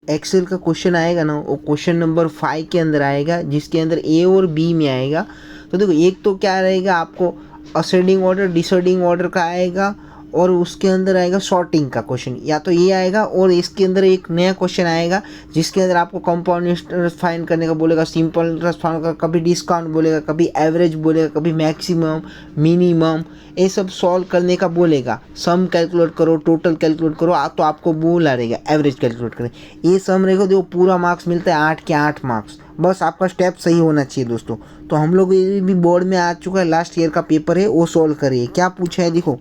Excel का question आएगा ना, वो क्वेश्चन नंबर 5 के अंदर आएगा, जिसके अंदर ए और बी में आएगा। तो देखो एक तो क्या रहेगा आपको, असेंडिंग ऑर्डर डिसेंडिंग ऑर्डर का आएगा, और उसके अंदर आएगा सॉर्टिंग का क्वेश्चन, या तो ये आएगा, और इसके अंदर एक नया क्वेश्चन आएगा जिसके अंदर आपको कंपाउंड इंटरेस्ट फाइंड करने का बोलेगा, सिंपल इंटरेस्ट फाइंड का, कभी डिस्काउंट बोलेगा, कभी एवरेज बोलेगा, कभी मैक्सिमम, मिनिमम, ये सब सॉल्व करने का बोलेगा। सम कैलकुलेट करो, टोटल कैलकुलेट करो, तो आपको बोला रहेगा एवरेज कैलकुलेट करें। ये सम रहेगा, जो पूरा मार्क्स मिलता है 8 के 8 मार्क्स। बस आपका स्टेप सही होना चाहिए दोस्तों। तो हम लोग ये भी बोर्ड में आ चुका है, लास्ट ईयर का पेपर है, वो सॉल्व करिए। क्या पूछा है देखो,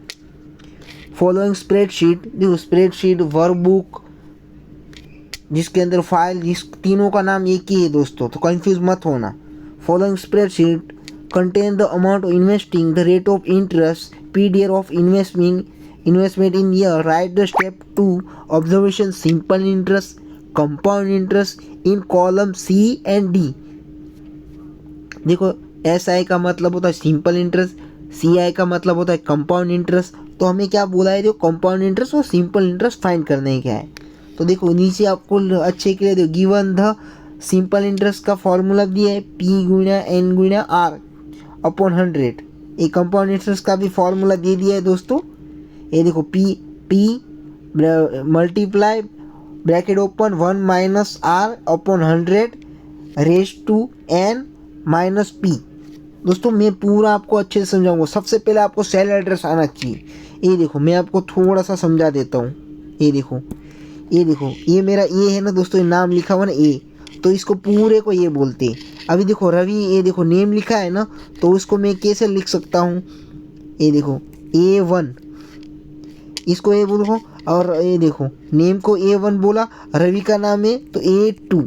फॉलोइंग स्प्रेडशीट, देखो स्प्रेडशीट, वर्कबुक, जिसके अंदर फाइल, जिस तीनों का नाम एक ही है दोस्तों, तो कंफ्यूज मत होना। Following spreadsheet contain the amount of investing, the rate of interest, period of investment in year, right the step 2 observation, simple interest, compound interest in column C and D. देखो एस आई का मतलब होता है simple interest, सी आई का मतलब होता है compound interest. तो हमें क्या बोला है, जो कंपाउंड इंटरेस्ट और सिंपल इंटरेस्ट फाइंड करने का है। तो देखो नीचे आपको अच्छे के लिए देखो, गिवन द सिंपल इंटरेस्ट का फॉर्मूला दिया है, पी गुणा एन गुणा आर अपॉन 100। ये कंपाउंड इंटरेस्ट का भी फॉर्मूला दे दिया है दोस्तों। ये देखो P multiply bracket open 1 minus R upon 100 raise to N minus P. दोस्तों मैं पूरा आपको अच्छे से समझाऊंगा। सबसे पहले आपको सेल एड्रेस आना चाहिए। ये देखो मैं आपको थोड़ा सा समझा देता हूँ। ये देखो ये मेरा ए है ना दोस्तों, ये नाम लिखा हुआ ना ए, तो इसको पूरे को ये बोलते हैं। अभी देखो रवि, ये देखो नेम लिखा है ना, तो उसको मैं कैसे लिख सकता हूँ, ये देखो A1, इसको ए बोलो, और ये देखो नेम को A1 बोला, रवि का नाम है तो A2,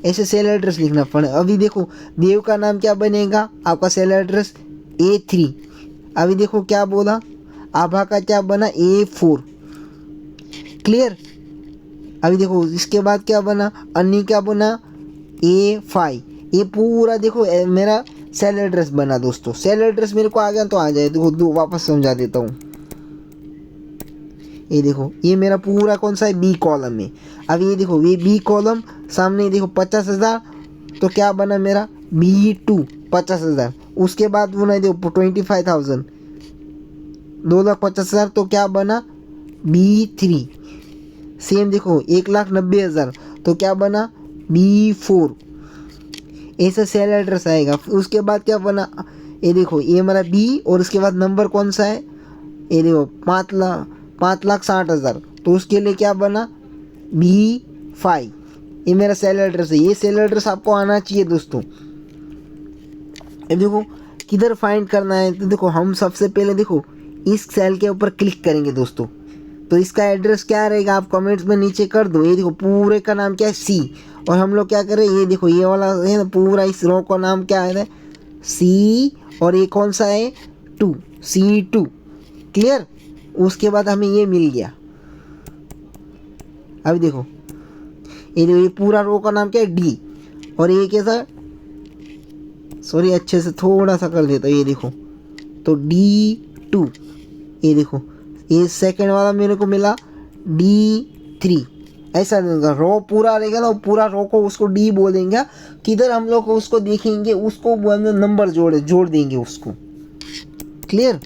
ऐसे सेल एड्रेस लिखना पड़े। अभी देखो देव का नाम क्या बनेगा, आपका सेल एड्रेस A3। अभी देखो क्या बोला, आभा का क्या बना A4। क्लियर। अभी देखो इसके बाद क्या बना, अन्नी क्या बना A5। ये पूरा देखो मेरा सेल एड्रेस बना दोस्तों। सेल एड्रेस मेरे को आ गया तो आ जाए, देखो वापस समझा देता हूँ। ये देखो ये मेरा पूरा कौन सा है, बी कॉलम है। अब ये देखो ये बी कॉलम, सामने देखो 50,000, तो क्या बना मेरा B2 50,000। उसके बाद बना देखो 25,000, 2,50,000, तो क्या बना B3। सेम देखो 1,90,000, तो क्या बना B4। ऐसा सेल एड्रेस आएगा। उसके बाद क्या बना, ये देखो ये मेरा B, और उसके बाद नंबर कौन सा है, ये देखो 5,60,000, तो उसके लिए क्या बना B5। ये मेरा सेल एड्रेस है। ये सेल एड्रेस आपको आना चाहिए दोस्तों। ये देखो किधर फाइंड करना है, तो देखो हम सबसे पहले देखो इस सेल के ऊपर क्लिक करेंगे दोस्तों। तो इसका एड्रेस क्या रहेगा, आप कमेंट्स में नीचे कर दो। ये देखो पूरे का नाम क्या है C, और हम लोग क्या करें, ये देखो ये वाला है ना, पूरा इस रो का नाम क्या है C, और ये कौन सा है 2, C2। क्लियर। उसके बाद हमें ये मिल गया। अभी देखो ये पूरा रो का नाम क्या है D, और ये कैसा, सॉरी अच्छे से थोड़ा सा कर देता हूँ। ये देखो तो D2। ये देखो ये सेकंड वाला मेरे को मिला D3। ऐसा रो पूरा रहेगा ना, पूरा रो को उसको D बोल देंगे। किधर हम लोग उसको देखेंगे, उसको नंबर जोड़ देंगे उसको। क्लियर।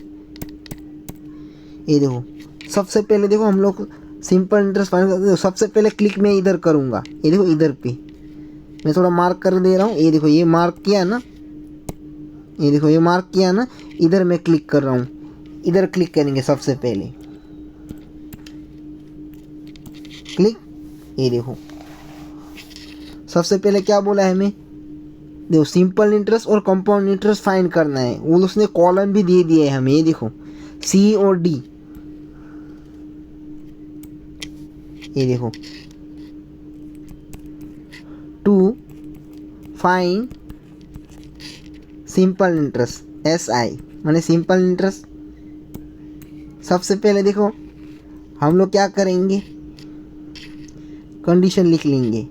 ये देखो सबसे पहले देखो हम लोग सिंपल इंटरेस्ट फाइंड करते हैं। सबसे पहले क्लिक मैं इधर करूँगा। ये देखो इधर पे मैं थोड़ा मार्क कर दे रहा हूँ। ये देखो ये मार्क किया ना, ये देखो ये मार्क किया ना, इधर मैं क्लिक कर रहा हूँ। इधर क्लिक करेंगे सबसे पहले, क्लिक। ये देखो सबसे पहले क्या बोला है हमें, देखो सिंपल इंटरेस्ट और कंपाउंड इंटरेस्ट फाइंड करना है। वो उसने कॉलम भी दे दिया है हमें। ये देखो C और D। ये देखो to find simple interest SI माने सिंपल इंटरेस्ट। सबसे पहले देखो हम लोग क्या करेंगे, कंडीशन लिख लेंगे,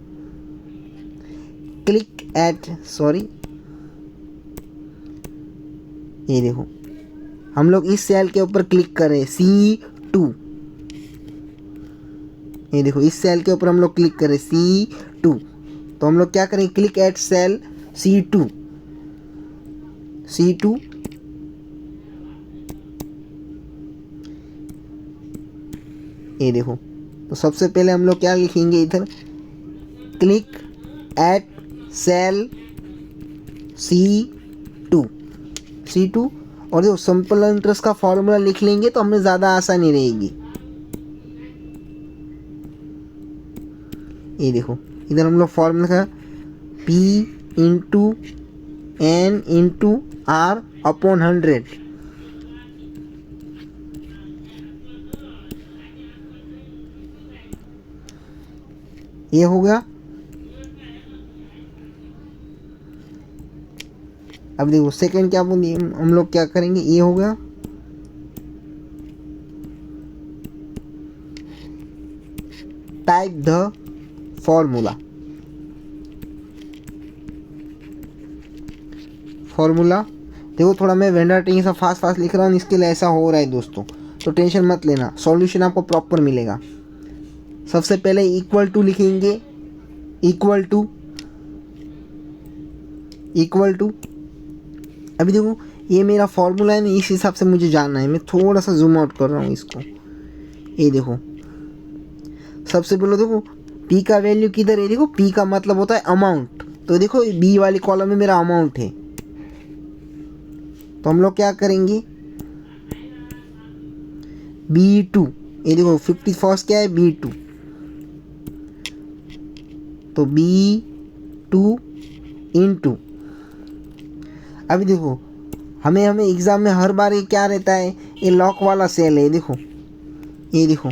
क्लिक एट, सॉरी ये देखो हम लोग इस सेल के ऊपर क्लिक करें C2। ये देखो इस सेल के ऊपर हम लोग क्लिक करें C2, तो हम लोग क्या करेंगे, click at cell C2, C2 ये देखो। तो सबसे पहले हम लोग क्या लिखेंगे इधर, click at cell C2, C2 और जो सिंपल इंटरेस्ट का फॉर्मूला लिख लेंगे तो हमें ज़्यादा आसानी रहेगी। ये देखो इधर हम लोग फॉर्मूला का P into N into R upon 100, ये हो गया। अब देखो सेकंड क्या बोलिए, हम लोग क्या करेंगे, ये हो गया। टाइप द फॉर्मूला, देखो थोड़ा मैं वेंडर टेक्निक सा फास्ट लिख रहा हूँ, इसके लिए ऐसा हो रहा है दोस्तों, तो टेंशन मत लेना, सॉल्यूशन आपको प्रॉपर मिलेगा। सबसे पहले इक्वल टू लिखेंगे, इक्वल टू अभी देखो ये मेरा फॉर्मूला है ना, इस हिसाब से मुझे जानना है। मैं थोड़ा सा जूम आउट कर रहा हूँ इसको, ये देखो। सबसे पहले देखो P का वैल्यू किधर है, देखो P का मतलब होता है अमाउंट, तो देखो B वाली कॉलम में मेरा अमाउंट है। तो हम लोग क्या करेंगे, B2, ये देखो 51 क्या है, B2, तो B2 इंटू, अभी देखो हमें एग्ज़ाम में हर बार ये क्या रहता है, ये लॉक वाला सेल है, देखो ये देखो,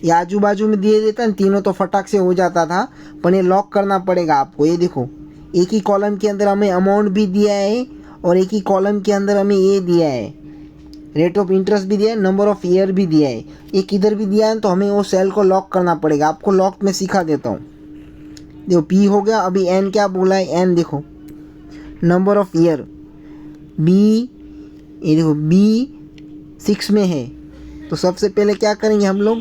ये आजू बाजू में दिए देता है तीनों तो फटाक से हो जाता था, पर ये लॉक करना पड़ेगा आपको। ये देखो एक ही कॉलम के अंदर हमें अमाउंट भी दिया है और एक ही कॉलम के अंदर हमें ये दिया है, रेट ऑफ इंटरेस्ट भी दिया है, नंबर ऑफ ईयर भी दिया है, एक इधर भी दिया है, तो हमें वो सेल को लॉक करना पड़ेगा। आपको लॉक में सिखा देता हूँ। देखो P हो गया, अभी N क्या बोला है, N देखो नंबर ऑफ ईयर, B ये देखो B6 में है, तो सबसे पहले क्या करेंगे हम लोग,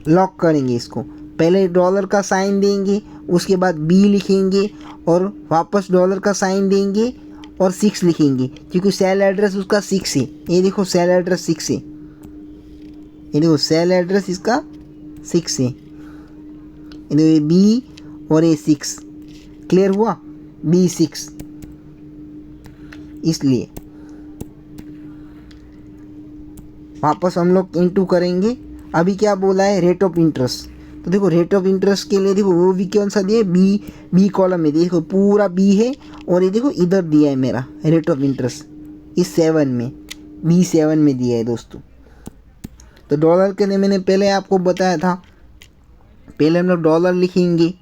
लॉक करेंगे इसको। पहले डॉलर का साइन देंगे, उसके बाद B लिखेंगे और वापस डॉलर का साइन देंगे और 6 लिखेंगे, क्योंकि सेल एड्रेस उसका 6 है। ये देखो सेल एड्रेस 6 है, ये देखो सेल एड्रेस इसका 6 है, ये देखो B और ये 6, क्लियर हुआ, B6, इसलिए वापस हम लोग इंटू करेंगे। अभी क्या बोला है, रेट ऑफ इंटरेस्ट, तो देखो रेट ऑफ इंटरेस्ट के लिए देखो वो भी कौन सा दिया है, बी कॉलम में, देखो पूरा B है, और ये देखो इधर दिया है मेरा रेट ऑफ इंटरेस्ट इस 7 में, B7 में दिया है दोस्तों। तो डॉलर के लिए मैंने पहले आपको बताया था, पहले हम लोग डॉलर लिखेंगे,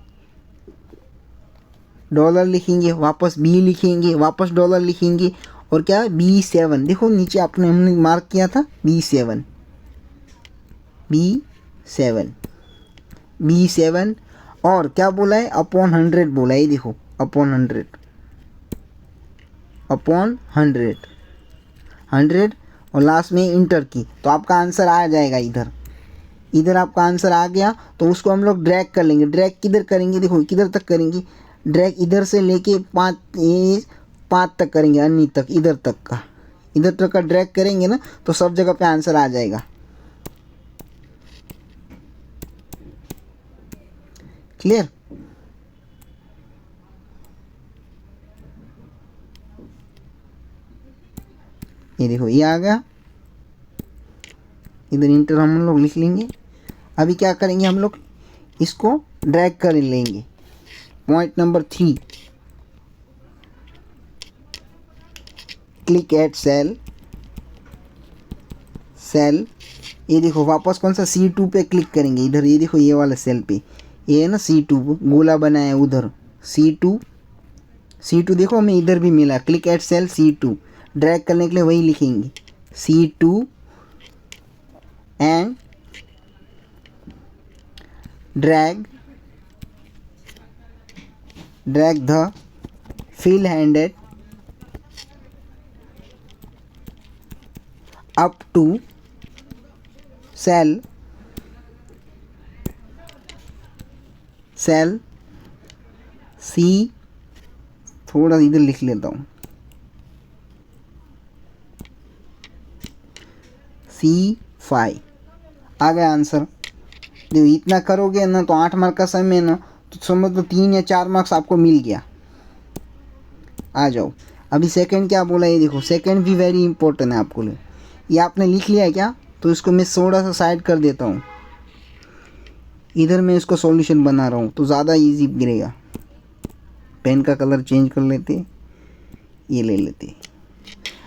वापस B लिखेंगे, वापस डॉलर लिखेंगे, और क्या है B7, देखो नीचे हमने मार्क किया था B7, और क्या बोला है, अपॉन 100 बोला है, देखो अपॉन 100 और लास्ट में इंटर की, तो आपका आंसर आ जाएगा। इधर आपका आंसर आ गया, तो उसको हम लोग ड्रैग कर लेंगे। ड्रैग किधर करेंगे, देखो किधर तक करेंगे, ड्रैग इधर से लेके 5 तक करेंगे, अन्य तक, इधर तक का ड्रैग करेंगे ना, तो सब जगह पे आंसर आ जाएगा। क्लियर, ये देखो ये आ गया, इधर इंटर हम लोग लिख लेंगे। अभी क्या करेंगे, हम लोग इसको ड्रैग कर लेंगे। Point number 3, click at cell, ये देखो वापस कौन सा C2 पे क्लिक करेंगे, इधर ये देखो ये वाला सेल पे, ये है ना C2 गोला बनाया है उधर, C2 देखो हमें इधर भी मिला, click at cell C2, drag करने के लिए वही लिखेंगे C2 and drag the fill handed up to cell cell C, थोड़ा इधर लिख लेता हूँ, C5 आ गया आंसर। देखो इतना करोगे ना तो 8 मार्क का सम है ना, तो समझ लो 3 या 4 मार्क्स आपको मिल गया। आ जाओ, अभी सेकंड क्या बोला ये देखो, सेकंड भी वेरी इंपॉर्टेंट है आपको लिए। ये आपने लिख लिया है क्या? तो इसको मैं थोड़ा सा साइड कर देता हूँ, इधर मैं इसको सॉल्यूशन बना रहा हूँ तो ज़्यादा इजी गिरेगा। पेन का कलर चेंज कर लेते, ये ले लेते।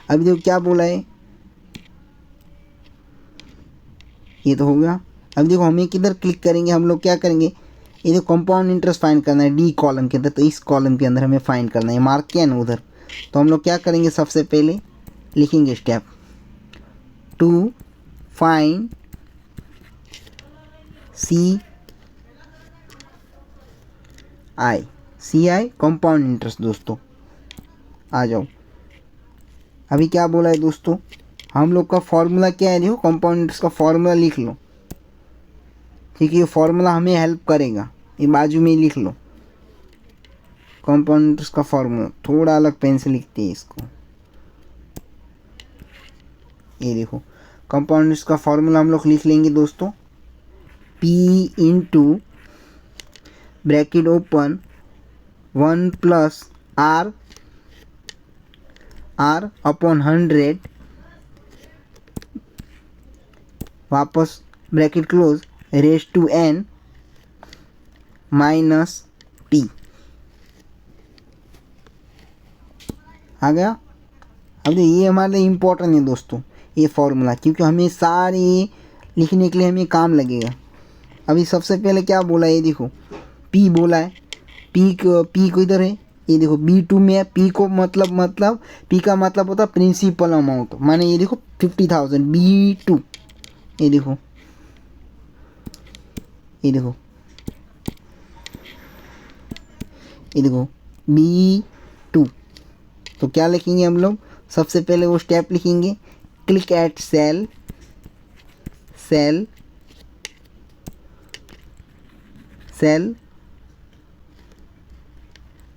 अभी देखो क्या बोला है, ये तो हो गया। अब देखो हमें किधर क्लिक करेंगे, हम लोग क्या करेंगे, ये जो कंपाउंड इंटरेस्ट फाइंड करना है डी कॉलम के अंदर, तो इस कॉलम के अंदर हमें फाइंड करना है, मार्क किया ना उधर। तो हम लोग क्या करेंगे, सबसे पहले लिखेंगे step to find C I compound interest. दोस्तों आ जाओ, अभी क्या बोला है दोस्तों, हम लोग का फॉर्मूला क्या है, देखो कंपाउंड इंटरेस्ट का फॉर्मूला लिख लो, ठीक है। ये फॉर्मूला हमें हेल्प करेगा, ये बाजू में ही लिख लो। कंपाउंड इंटरेस्ट का फॉर्मूला थोड़ा अलग पेन से लिखते हैं इसको, ये देखो कंपाउंड इंटरेस्ट का फॉर्मूला हम लोग लिख लेंगे दोस्तों, P into bracket open 1 plus R upon 100, वापस bracket close, raise to n minus T। आ गया। अब ये हमारे लिए इम्पोर्टेंट है दोस्तों ये फॉर्मूला, क्योंकि हमें सारे लिखने के लिए हमें काम लगेगा। अभी सबसे पहले क्या बोला है, ये देखो P बोला है, P को इधर है, ये देखो B2 में है। P को मतलब P का मतलब होता है प्रिंसिपल अमाउंट, माने ये देखो 50,000 B2, ये देखो ये देखो ये देखो B2। तो क्या लिखेंगे हम लोग, सबसे पहले वो स्टेप लिखेंगे, क्लिक एट सेल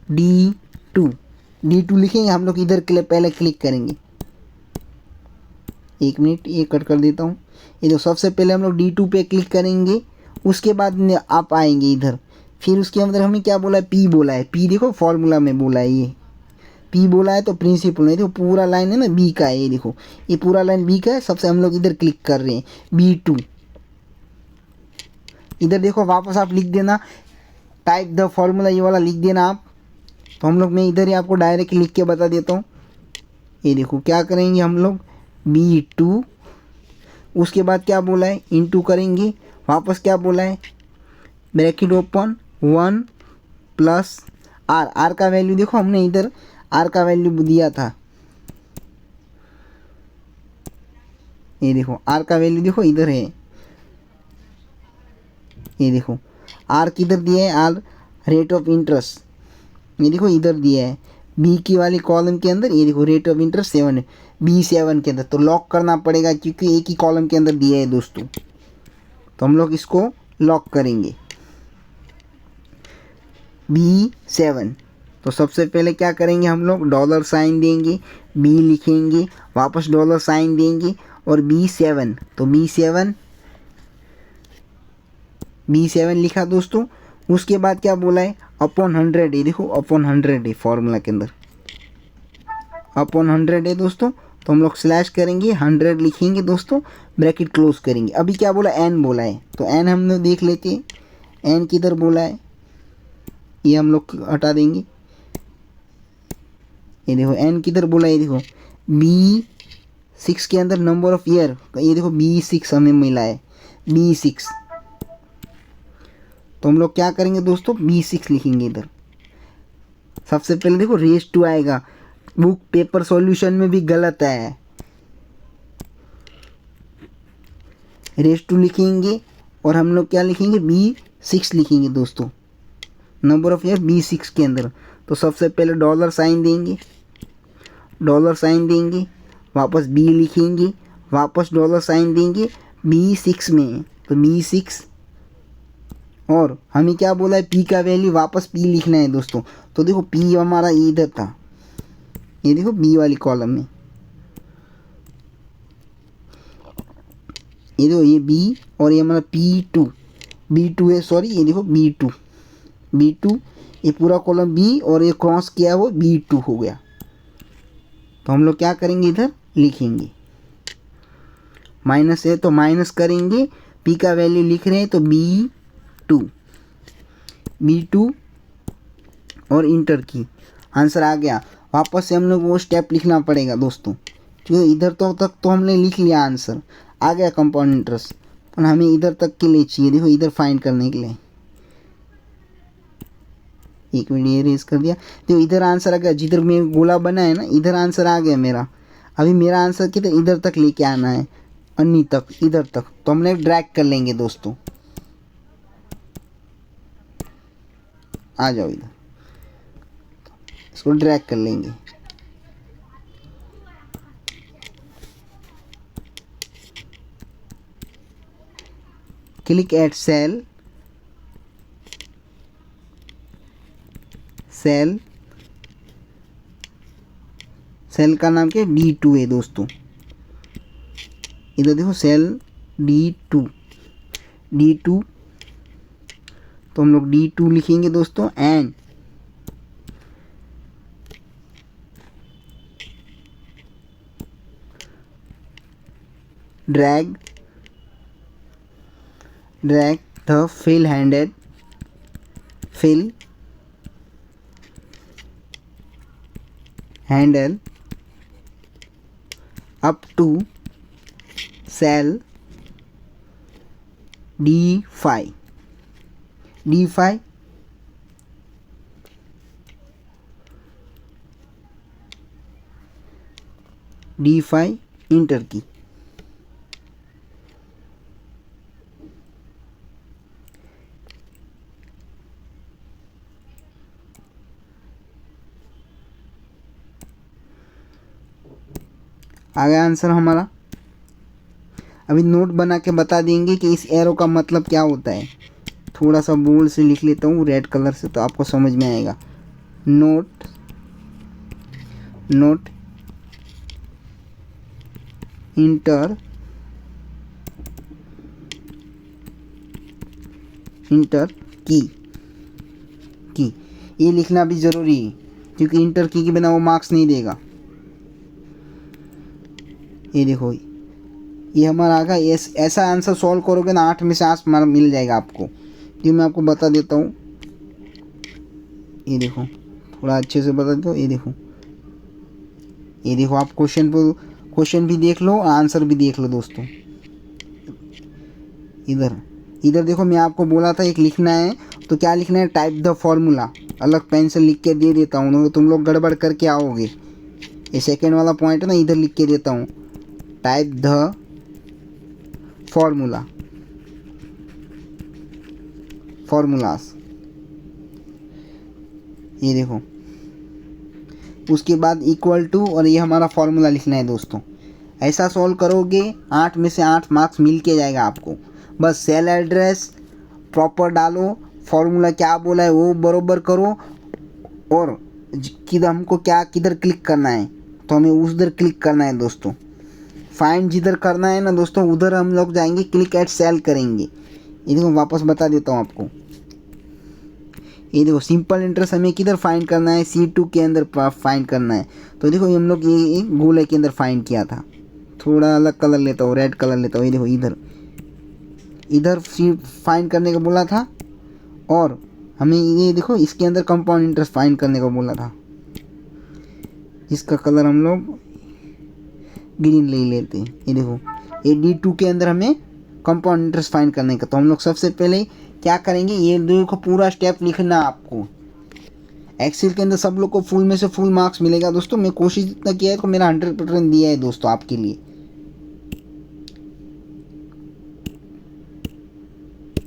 D2 लिखेंगे हम लोग, इधर के लिए पहले क्लिक करेंगे। एक मिनट ये कट कर देता हूँ। ये जो सबसे पहले हम लोग D2 पे क्लिक करेंगे, उसके बाद आप आएंगे इधर, फिर उसके अंदर हमें क्या बोला है, P बोला है। P देखो फॉर्मूला में बोला है, ये P बोला है तो प्रिंसिपल नहीं, देखो पूरा लाइन है ना B का है, ये देखो ये पूरा लाइन B का है। सबसे हम लोग इधर क्लिक कर रहे हैं B2, इधर देखो वापस आप लिख देना टाइप द फॉर्मूला, ये वाला लिख देना आप। तो हम लोग मैं इधर ही आपको डायरेक्ट लिख के बता देता हूँ। ये देखो क्या करेंगे हम लोग B2, उसके बाद क्या बोला है इनटू करेंगे, वापस क्या बोला है ब्रैकेट ओपन 1 प्लस R का वैल्यू देखो हमने इधर R का वैल्यू दिया था, ये देखो R का वैल्यू देखो इधर है, ये देखो R किधर दिया है, R रेट ऑफ इंटरेस्ट, ये देखो इधर दिया है बी की वाली कॉलम के अंदर, ये देखो रेट ऑफ इंटरेस्ट 7 है B7 के अंदर। तो लॉक करना पड़ेगा क्योंकि एक ही कॉलम के अंदर दिया है दोस्तों, तो हम लोग इसको लॉक करेंगे B7। तो सबसे पहले क्या करेंगे हम लोग, डॉलर साइन देंगे, B लिखेंगे, वापस डॉलर साइन देंगे और B7। तो B7 लिखा दोस्तों। उसके बाद क्या बोला है अपॉन 100, ये देखो अपॉन 100 है फॉर्मूला के अंदर, अपॉन 100 है दोस्तों। तो हम लोग स्लैश करेंगे 100 लिखेंगे दोस्तों, ब्रैकेट क्लोज करेंगे। अभी क्या बोला n बोला है, तो n हम लोग देख लेते हैं, n किधर बोला है, ये हम लोग हटा देंगे। ये देखो n किधर बोला है, ये देखो B6 के अंदर नंबर ऑफ ईयर, ये देखो B6 हमें मिला है B6। तो हम लोग क्या करेंगे दोस्तों B6 लिखेंगे इधर। सबसे पहले देखो रेज टू आएगा, बुक पेपर सॉल्यूशन में भी गलत है, रेज टू लिखेंगे और हम लोग क्या लिखेंगे B6 लिखेंगे दोस्तों, नंबर ऑफ ईयर B6 के अंदर। तो सबसे पहले डॉलर साइन देंगे, वापस B लिखेंगे, वापस डॉलर साइन देंगे B6 में। तो B6 और हमें क्या बोला है, पी का वैल्यू वापस पी लिखना है दोस्तों। तो देखो पी हमारा इधर था, ये देखो बी वाली कॉलम में, ये देखो ये बी और ये हमारा बी टू है, सॉरी ये देखो बी टू, ये पूरा कॉलम बी और ये क्रॉस किया वो बी2 हो गया। तो हम लोग क्या करेंगे, इधर लिखेंगे, माइनस है तो माइनस करेंगे, पी का वैल्यू लिख रहे हैं तो बी टू और इंटर की, आंसर आ गया। वापस से हम लोग वो स्टेप लिखना पड़ेगा दोस्तों, क्योंकि इधर तो तक तो हमने लिख लिया, आंसर आ गया कंपाउंड इंटरेस्ट, पर हमें इधर तक के लिए चाहिए, देखो इधर फाइंड करने के लिए। एक मिनट ये रेस कर दिया, तो इधर आंसर आ गया, जिधर में गोला बना है ना, इधर आंसर आ गया मेरा। अभी मेरा आंसर किधर, इधर तक लेके आना है, अन्नी तक, इधर तक। तो हम लोग ड्रैग कर लेंगे दोस्तों, आ जाओ इधर, इसको ड्रैग कर लेंगे। क्लिक एट सेल का नाम क्या है, D2 है दोस्तों। इधर देखो सेल D2, तो हम लोग D2 लिखेंगे दोस्तों, and drag the fill handle up to cell D5 inter की। आ गया आंसर हमारा। अभी नोट बना के बता देंगे कि इस एरो का मतलब क्या होता है। थोड़ा सा बोल्ड से लिख लेता हूँ रेड कलर से, तो आपको समझ में आएगा। नोट इंटर की ये लिखना भी ज़रूरी है, क्योंकि इंटर की के बिना वो मार्क्स नहीं देगा। ये देखो ये हमारा आ गया। ऐसा आंसर सॉल्व करोगे ना 8 में से 8 मार्क मिल जाएगा आपको। ये मैं आपको बता देता हूँ, ये देखो थोड़ा अच्छे से बता देता हूँ। ये देखो आप क्वेश्चन भी देख लो, आंसर भी देख लो दोस्तों। इधर देखो, मैं आपको बोला था एक लिखना है, तो क्या लिखना है, टाइप द फॉर्मूला। अलग पेन से लिख के दे देता हूँ, तुम लोग गड़बड़ करके आओगे। ये सेकेंड वाला पॉइंट है ना, इधर लिख के देता हूँ, टाइप द फॉर्मूलास। ये देखो, उसके बाद इक्वल टू, और ये हमारा फॉर्मूला लिखना है दोस्तों। ऐसा सॉल्व करोगे 8 में से 8 मार्क्स मिल के जाएगा आपको। बस सेल एड्रेस प्रॉपर डालो, फॉर्मूला क्या बोला है वो बरोबर करो, और किधर हमको किधर क्लिक करना है, तो हमें उधर क्लिक करना है दोस्तों। फाइंड जिधर करना है ना दोस्तों, उधर हम लोग जाएंगे, क्लिक एट सेल करेंगे। ये देखो वापस बता देता हूँ आपको। ये देखो सिंपल इंटरेस्ट हमें किधर फाइंड करना है, C2 के अंदर फाइंड करना है। तो देखो हम लोग ये गोले के अंदर फाइंड किया था। थोड़ा अलग कलर लेता हूँ, रेड कलर लेता हूँ। ये देखो इधर फाइंड करने को बोला था, और हमें ये देखो इसके अंदर कंपाउंड इंटरेस्ट फाइंड करने को बोला था। इसका कलर हम लोग ग्रीन ले लेते हैं। ये देखो ये D2 के अंदर हमें कंपाउंड इंटरेस्ट फाइंड करने का। तो हम लोग सबसे पहले क्या करेंगे, ये देखो पूरा स्टेप लिखना आपको। एक्सेल के अंदर सब लोग को फुल में से फुल मार्क्स मिलेगा दोस्तों। मैं कोशिश इतना किया है तो मेरा 100% दिया है दोस्तों आपके लिए।